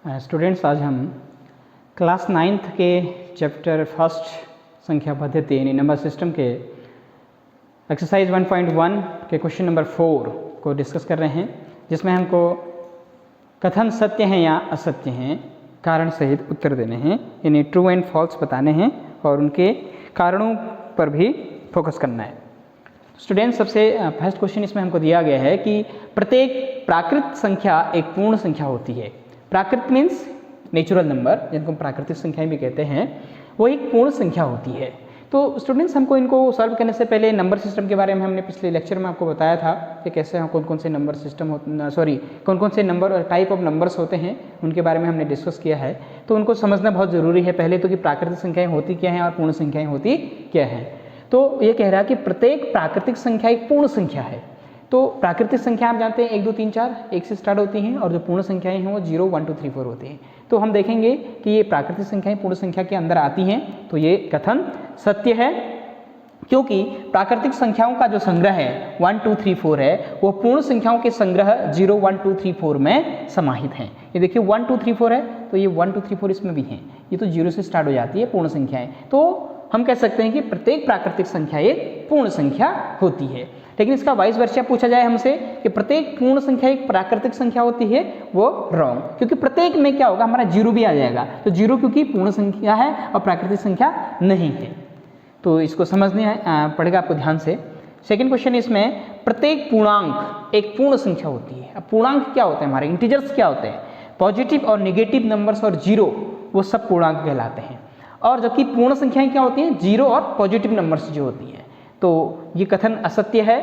Students, आज हम class 9th के चैप्टर फर्स्ट संख्या पद्धति यानी नंबर सिस्टम के एक्सरसाइज 1.1 के क्वेश्चन नंबर 4 को डिस्कस कर रहे हैं, जिसमें हमको कथन सत्य हैं या असत्य हैं कारण सहित उत्तर देने हैं, यानी ट्रू एंड फॉल्स बताने हैं और उनके कारणों पर भी फोकस करना है। स्टूडेंट्स, सबसे फर्स्ट क्वेश्चन इसमें हमको दिया गया है कि प्रत्येक प्राकृत संख्या एक पूर्ण संख्या होती है। प्राकृत मीन्स नेचुरल नंबर, जिनको हम प्राकृतिक संख्याएं भी कहते हैं, वो एक पूर्ण संख्या होती है। तो स्टूडेंट्स, हमको इनको सॉल्व करने से पहले नंबर सिस्टम के बारे में हमने पिछले लेक्चर में आपको बताया था कि कैसे कौन कौन से नंबर सिस्टम कौन कौन से नंबर और टाइप ऑफ नंबर्स होते हैं, उनके बारे में हमने डिस्कस किया है। तो उनको समझना बहुत ज़रूरी है पहले तो कि प्राकृतिक संख्याएँ होती क्या हैं और पूर्ण संख्याएँ होती क्या हैं। तो ये कह रहा है कि प्रत्येक प्राकृतिक संख्या एक पूर्ण संख्या है। तो प्राकृतिक संख्या आप जानते हैं 1 2 3 4 1 से स्टार्ट होती हैं और जो पूर्ण संख्याएं हैं वो 0 1 2 3 4 होती हैं। तो हम देखेंगे कि ये प्राकृतिक संख्याएं पूर्ण संख्या के अंदर आती हैं, तो ये कथन सत्य है, क्योंकि प्राकृतिक संख्याओं का जो संग्रह है 1 2 3 4 है, वो पूर्ण संख्याओं के संग्रह 0 1 2 3 4 में समाहित हैं। ये देखिए 1 2 3 4 है, तो ये 1 2 3 4 इसमें भी हैं। ये तो 0 से स्टार्ट हो जाती है पूर्ण संख्याएं। तो हम कह सकते हैं कि प्रत्येक प्राकृतिक संख्या एक पूर्ण संख्या होती है। लेकिन इसका वाइस वर्सा पूछा जाए हमसे कि प्रत्येक पूर्ण संख्या एक प्राकृतिक संख्या होती है, वो रॉन्ग, क्योंकि प्रत्येक में क्या होगा, हमारा 0 भी आ जाएगा। तो 0 क्योंकि पूर्ण संख्या है और प्राकृतिक संख्या नहीं है। तो इसको समझने पड़ेगा आपको ध्यान से। सेकंड क्वेश्चन इसमें प्रत्येक पूर्णांक एक पूर्ण संख्या होती है। अब पूर्णांक क्या होते हैं, हमारे इंटीजर्स क्या होते हैं, पॉजिटिव और नेगेटिव नंबर्स और 0 वो सब पूर्णांक कहलाते हैं। और जबकि पूर्ण संख्याएं क्या होती हैं, 0 और पॉजिटिव नंबर्स जो होती हैं। तो ये कथन असत्य है,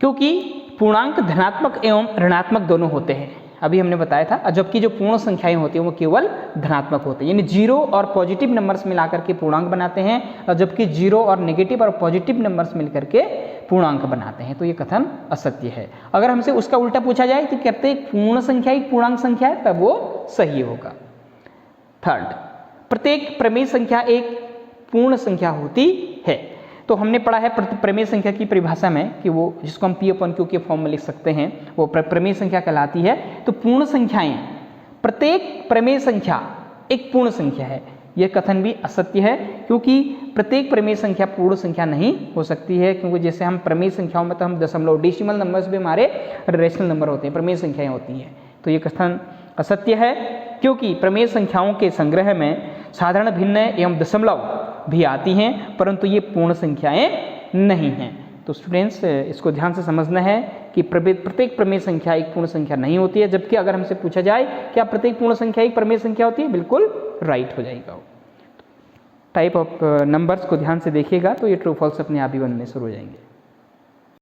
क्योंकि पूर्णांक धनात्मक एवं ऋणात्मक दोनों होते हैं, अभी हमने बताया था। जबकि जो पूर्ण संख्याएं होती हैं वो केवल धनात्मक होते हैं, यानी 0 और पॉजिटिव नंबर्स मिलाकर के पूर्णांक बनाते हैं, और जबकि 0 और नेगेटिव और पॉजिटिव नंबर्स मिलकर के पूर्णांक बनाते हैं। तो ये कथन असत्य है। अगर हमसे उसका उल्टा पूछा जाए कि प्रत्येक पूर्ण संख्या एक पूर्णांक संख्या है, तब वो सही होगा। थर्ड, प्रत्येक प्रमेय संख्या एक पूर्ण संख्या होती है। तो हमने पढ़ा है प्रमेय संख्या की परिभाषा में कि वो जिसको हम P/Q के फॉर्म में लिख सकते हैं, वो प्रमेय संख्या कहलाती है। तो पूर्ण संख्याएं, प्रत्येक प्रमेय संख्या एक पूर्ण संख्या है। यह कथन भी असत्य है, क्योंकि प्रत्येक प्रमेय संख्या पूर्ण संख्या नहीं हो सकती है, क्योंकि जैसे हम प्रमेय संख्याओं में तो हम दशमलव डेसिमल नंबर्स भी हमारे रेशनल नंबर होते हैं, प्रमेय संख्याएं होती हैं। तो ये कथन असत्य है, क्योंकि प्रमेय संख्याओं के संग्रह में साधारण भिन्न एवं दशमलव भी आती हैं, परंतु ये पूर्ण संख्याएं नहीं हैं। तो स्टूडेंट्स, इसको ध्यान से समझना है कि प्रत्येक प्रमेय संख्या एक पूर्ण संख्या नहीं होती है। जबकि अगर हमसे पूछा जाए क्या प्रत्येक पूर्ण संख्या एक प्रमेय संख्या होती है, बिल्कुल राइट हो जाएगा। टाइप ऑफ नंबर्स को ध्यान से देखिएगा तो ये ट्रू फॉल्स अपने आप ही बनने शुरू हो जाएंगे।